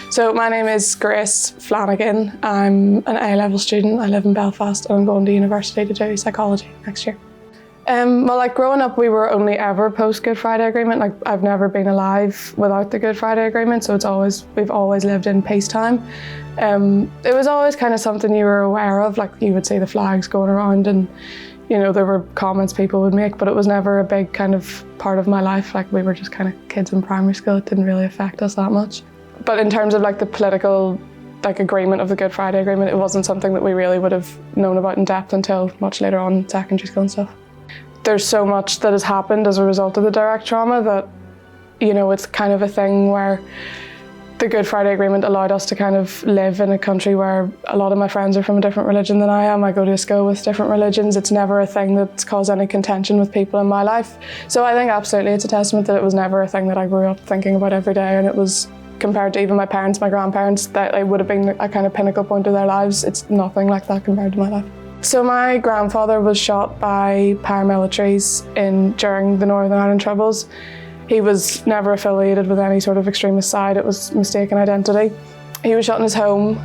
So my name is Grace Flanagan. I'm an A-level student. I live in Belfast and I'm going to university to do psychology next year. Well, growing up, we were only ever post-Good Friday Agreement. I've never been alive without the Good Friday Agreement, so we've always lived in peacetime. It was always kind of something you were aware of, you would see the flags going around and, there were comments people would make, but it was never a big kind of part of my life. We were just kind of kids in primary school. It didn't really affect us that much. But in terms of the political agreement of the Good Friday Agreement, it wasn't something that we really would have known about in depth until much later on in secondary school and stuff. There's so much that has happened as a result of the direct trauma that, it's kind of a thing where the Good Friday Agreement allowed us to kind of live in a country where a lot of my friends are from a different religion than I am. I go to a school with different religions. It's never a thing that's caused any contention with people in my life. So I think absolutely it's a testament that it was never a thing that I grew up thinking about every day, and it was, compared to even my parents, my grandparents, that it would have been a kind of pinnacle point of their lives. It's nothing like that compared to my life. So my grandfather was shot by paramilitaries during the Northern Ireland Troubles. He was never affiliated with any sort of extremist side. It was mistaken identity. He was shot in his home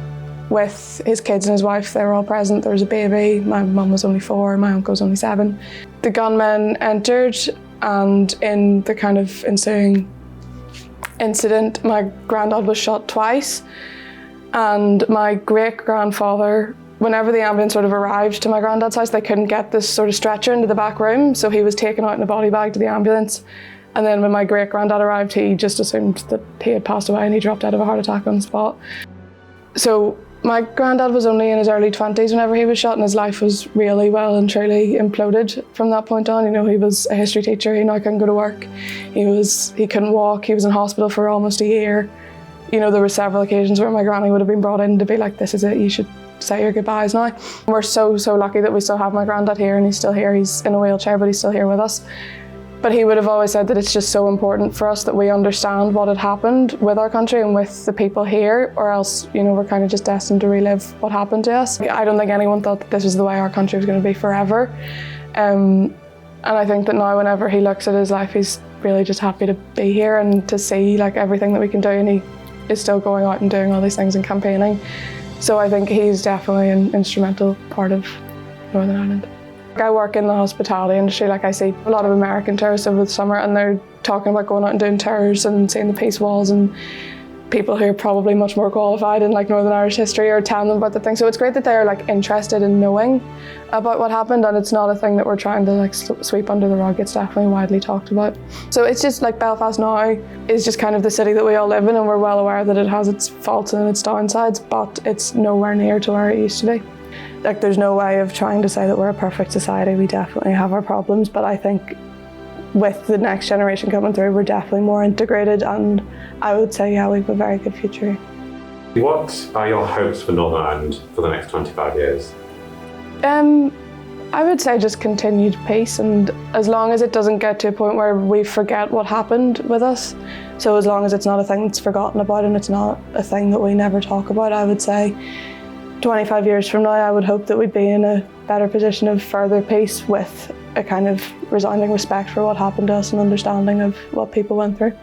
with his kids and his wife. They were all present. There was a baby. My mum was only 4, my uncle was only 7. The gunmen entered, and in the kind of ensuing incident, my granddad was shot twice, and my great-grandfather, whenever the ambulance sort of arrived to my granddad's house, they couldn't get this sort of stretcher into the back room, so he was taken out in a body bag to the ambulance. And then when my great-granddad arrived, he just assumed that he had passed away and he dropped out of a heart attack on the spot. So my granddad was only in his early 20s whenever he was shot, and his life was really well and truly imploded from that point on. He was a history teacher. He now couldn't go to work. He couldn't walk. He was in hospital for almost a year. There were several occasions where my granny would have been brought in to be like, this is it, you should say your goodbyes now. We're so lucky that we still have my granddad here, and he's still here. He's in a wheelchair, but he's still here with us. But he would have always said that it's just so important for us that we understand what had happened with our country and with the people here, or else, we're kind of just destined to relive what happened to us. I don't think anyone thought that this was the way our country was going to be forever. And I think that now whenever he looks at his life, he's really just happy to be here and to see everything that we can do, and he is still going out and doing all these things and campaigning. So I think he's definitely an instrumental part of Northern Ireland. I work in the hospitality industry. I see a lot of American tourists over the summer, and they're talking about going out and doing tours and seeing the peace walls, and people who are probably much more qualified in Northern Irish history are telling them about the thing. So it's great that they're interested in knowing about what happened, and it's not a thing that we're trying to sweep under the rug. It's definitely widely talked about. So it's just Belfast now is just kind of the city that we all live in, and we're well aware that it has its faults and its downsides, but it's nowhere near to where it used to be. There's no way of trying to say that we're a perfect society. We definitely have our problems, but I think with the next generation coming through, we're definitely more integrated, and I would say, yeah, we have a very good future. What are your hopes for Northern Ireland for the next 25 years? I would say just continued peace, and as long as it doesn't get to a point where we forget what happened with us, so as long as it's not a thing that's forgotten about and it's not a thing that we never talk about, I would say 25 years from now, I would hope that we'd be in a better position of further peace with a kind of resounding respect for what happened to us and understanding of what people went through.